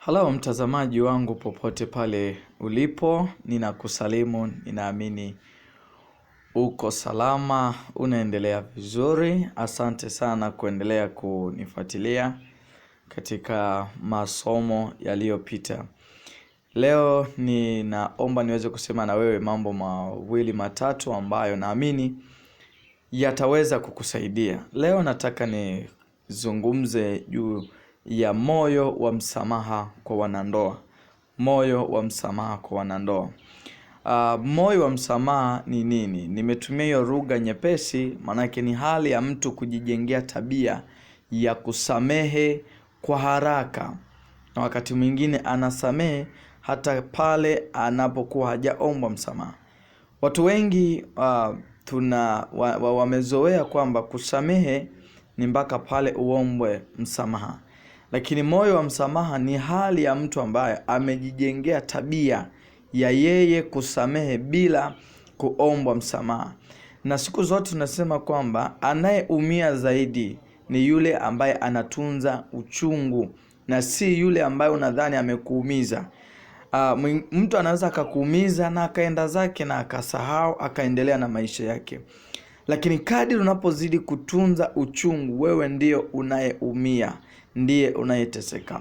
Hello mtazamaji wangu popote pale ulipo, ninakusalimu, ninaamini uko salama, unaendelea vizuri. Asante sana kuendelea kunifuatilia katika masomo yaliyopita. Leo ninaomba niweze kusema na wewe mambo mawili matatu ambayo naamini yataweza kukusaidia. Leo nataka nizungumze juu ya moyo wa msamaha kwa wanandoa. Moyo wa msamaha kwa wanandoa. Moyo wa msamaha ni nini? Nimetumia hiyo lugha nyepesi, maanake ni hali ya mtu kujijengea tabia ya kusamehe kwa haraka. Na wakati mwingine anasamehe hata pale anapokuwa hajaomba msamaha. Watu wengi wamezoea kwamba kusamehe ni mpaka pale uombwe msamaha. Lakini moyo wa msamaha ni hali ya mtu ambaye amejijengea tabia ya yeye kusamehe bila kuombwa msamaha. Na siku zote tunasema kwamba anayeumia zaidi ni yule ambaye anatunza uchungu na si yule ambaye unadhani amekuumiza. Mtu anaweza akakuumiza na akaenda zake na akasahau, akaendelea na maisha yake. Lakini kadri unapozidi kutunza uchungu, wewe ndio unayeumia, ndiye unayeteseka.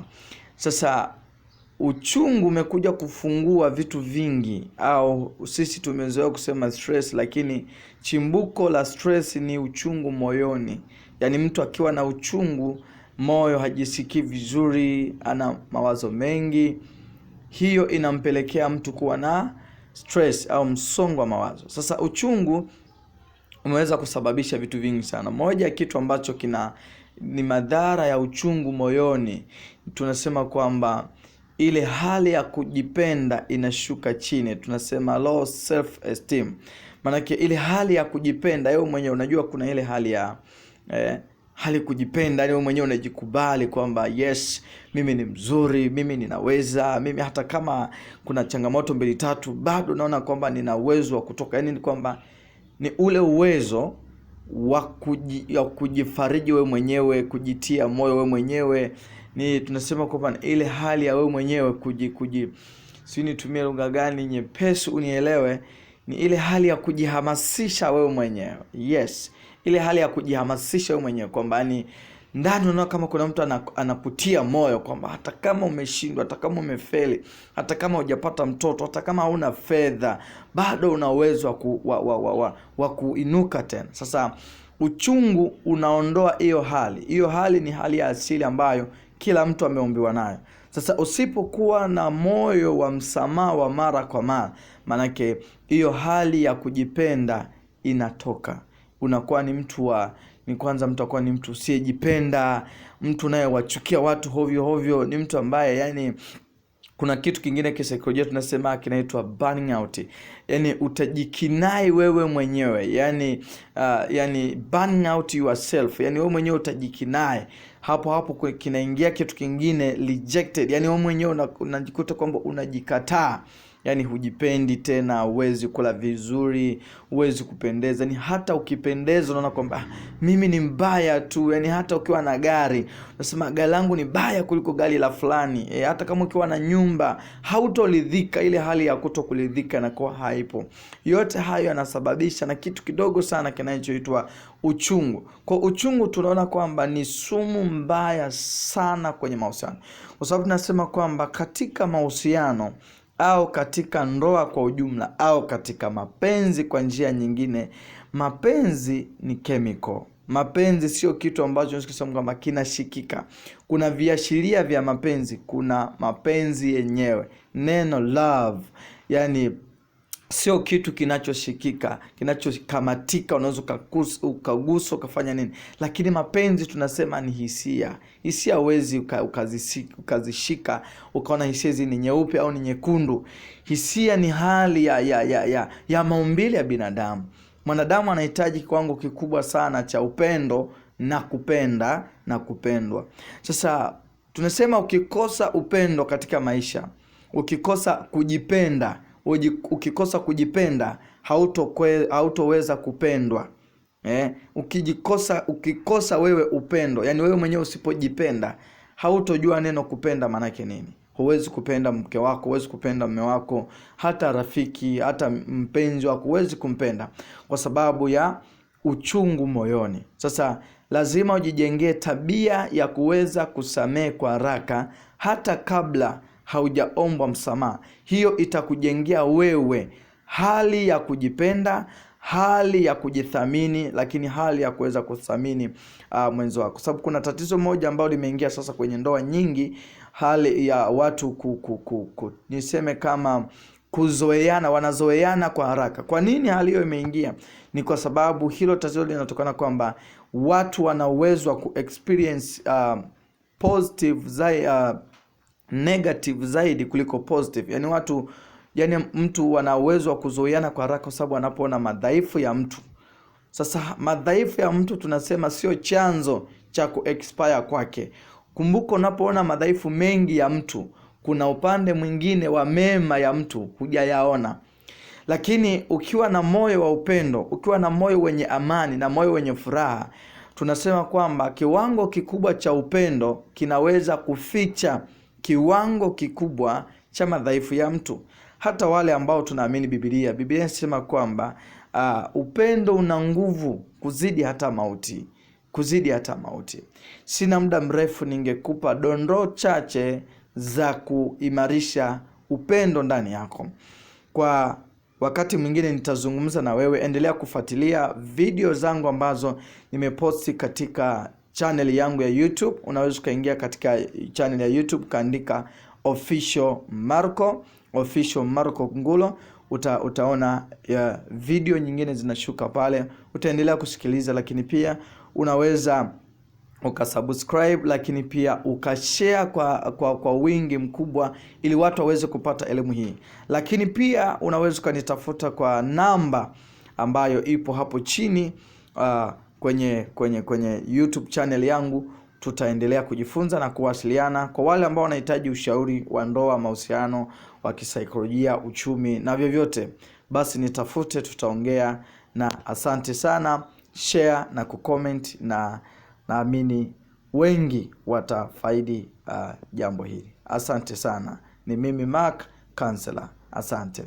Sasa uchungu umekuja kufungua vitu vingi, au sisi tumezoea kusema stress, lakini chimbuko la stress ni uchungu moyoni. Yaani mtu akiwa na uchungu, moyo hajisikii vizuri, ana mawazo mengi. Hiyo inampelekea mtu kuwa na stress au msongo wa mawazo. Sasa uchungu umeweza kusababisha vitu vingi sana. Moja kitu ambacho ni madhara ya uchungu moyoni, tunasema kwamba ile hali ya kujipenda inashuka chini. Tunasema low self esteem. Maanake ile hali ya kujipenda, wewe mwenyewe unajua kuna ile hali ya hali kujipenda, wewe mwenyewe unajikubali kwamba yes, mimi ni mzuri, mimi ninaweza, mimi hata kama kuna changamoto 2-3 bado naona kwamba nina uwezo wa kutoka. Yaani ni kwamba ni ule uwezo wa kujifariji wewe mwenyewe, kujitia moyo wewe mwenyewe. Ni tunasema kwamba ile hali ya wewe mwenyewe si nitumie lugha gani nyepesi unielewe, ni ile hali ya kujihamasisha wewe mwenyewe. Yes, ile hali ya kujihamasisha wewe mwenyewe kwamba yani ndani unaona kama kuna mtu anakutia moyo kwamba hata kama umeshindwa, hata kama umefeli, hata kama hujapata mtoto, hata kama huna fedha, bado una uwezo wa kuinuka tena. Sasa uchungu unaondoa hiyo hali. Hiyo hali ni hali ya asili ambayo kila mtu ameumbiwa nayo. Sasa usipokuwa na moyo wa msamaha wa mara kwa mara, manake hiyo hali ya kujipenda inatoka. Unakuwa ni mtu kwanza mtu akuwa ni mtu usiyejipenda, mtu naye wachukia watu hovyo hovyo, ni mtu ambaye yani kuna kitu kingine kisaikolojia tunasema kinaitwa burning out. Yani utajikinai wewe mwenyewe, yani burning out yourself. Yani wewe mwenyewe utajikinai. Hapo kinaingia kitu kingine rejected. Yani wewe mwenyewe unajikuta kwamba unajikataa. Yani hujipendi tena, huwezi kula vizuri, huwezi kupendeza. Ni hata ukipendeza unaona kwamba mimi ni mbaya tu. Yani hata ukiwa na gari, unasema gari langu ni baya kuliko gari la fulani. Hata kama ukiwa na nyumba, hautoridhika. Ile hali ya kutokuridhika inakuwa haipo. Yote hayo yanasababisha na kitu kidogo sana kinachoitwa uchungu. Kwa uchungu tunaona kwamba ni sumu mbaya sana kwenye mahusiano. Kwa sababu tunasema kwamba katika mahusiano au katika ndoa kwa ujumla au katika mapenzi kwa njia nyingine, mapenzi ni chemical. Mapenzi sio kitu ambacho tunasema kwamba kinashikika. Kuna viashiria vya mapenzi, kuna mapenzi yenyewe. Neno love, yani sio kitu kinachoshikika, kinachokamatika, unaweza ukagusa ukafanya nini. Lakini mapenzi tunasema ni hisia. Hisia huwezi ukazishika ukaona hisia hizi ni nyeupe au ni nyekundu. Hisia ni hali ya maumbile ya binadamu. Mwanadamu anahitaji kiwango kikubwa sana cha upendo na kupenda na kupendwa. Sasa tunasema ukikosa upendo katika maisha, ukikosa kujipenda, hautoweza kupendwa. Ukikosa wewe upendo, yani wewe mwenyewe usipojipenda, hautojua neno kupenda maana yake nini. Huwezi kupenda mke wako, huwezi kupenda mume wako, hata rafiki, hata mpenzi wako huwezi kumpenda kwa sababu ya uchungu moyoni. Sasa lazima ujijengee tabia ya kuweza kusamehe kwa haraka hata kabla haujaombwa msamaha. Hiyo itakujengea wewe hali ya kujipenda, hali ya kujithamini, lakini hali ya kuweza kuthamini mwenzo wako. Sababu kuna tatizo moja ambalo limeingia sasa kwenye ndoa nyingi, hali ya watu niseme kama kuzoeana, wanazoeana kwa haraka. Kwa nini hali hiyo imeingia? Ni kwa sababu hilo tatizo linatokana kwamba watu wana uwezo wa ku-experience negative zaidi kuliko positive. Yani mtu wana uwezo wa kuzoeana kwa haraka kwa sababu anapoona madhaifu ya mtu. Sasa madhaifu ya mtu tunasema sio chanzo cha ku-expire kwake. Kumbuka, unapoona madhaifu mengi ya mtu, kuna upande mwingine wa mema ya mtu hujayaona. Lakini ukiwa na moyo wa upendo, ukiwa na moyo wenye amani na moyo wenye furaha, tunasema kwamba kiwango kikubwa cha upendo kinaweza kuficha kiwango kikubwa cha madhaifu ya mtu. Hata wale ambao tunaamini Biblia inasema kwamba upendo una nguvu kuzidi hata mauti. Sina muda mrefu, ningekupa dondoo chache za kuimarisha upendo ndani yako. Kwa wakati mwingine nitazungumza na wewe. Endelea kufuatilia video zangu ambazo nimeposti katika channel yangu ya YouTube. Unaweza kuingia katika channel ya YouTube, kaandika Official Marco Ngulo. Utaona video nyingine zinashuka pale. Utaendelea kusikiliza, lakini pia unaweza ukasubscribe, lakini pia ukashare kwa wingi mkubwa ili watu waweze kupata elimu hii. Lakini pia unaweza ukanitafuta kwa namba ambayo ipo hapo chini kwenye YouTube channel yangu. Tutaendelea kujifunza na kuwasiliana. Kwa wale ambao wanahitaji ushauri wa ndoa, mahusiano, wa kisaikolojia, uchumi na vyovyote, basi nitafute, tutaongea. Na asante sana. Share na kucomment, na naamini wengi watafaidi jambo hili. Asante sana. Ni mimi Mark Counselor. Asante.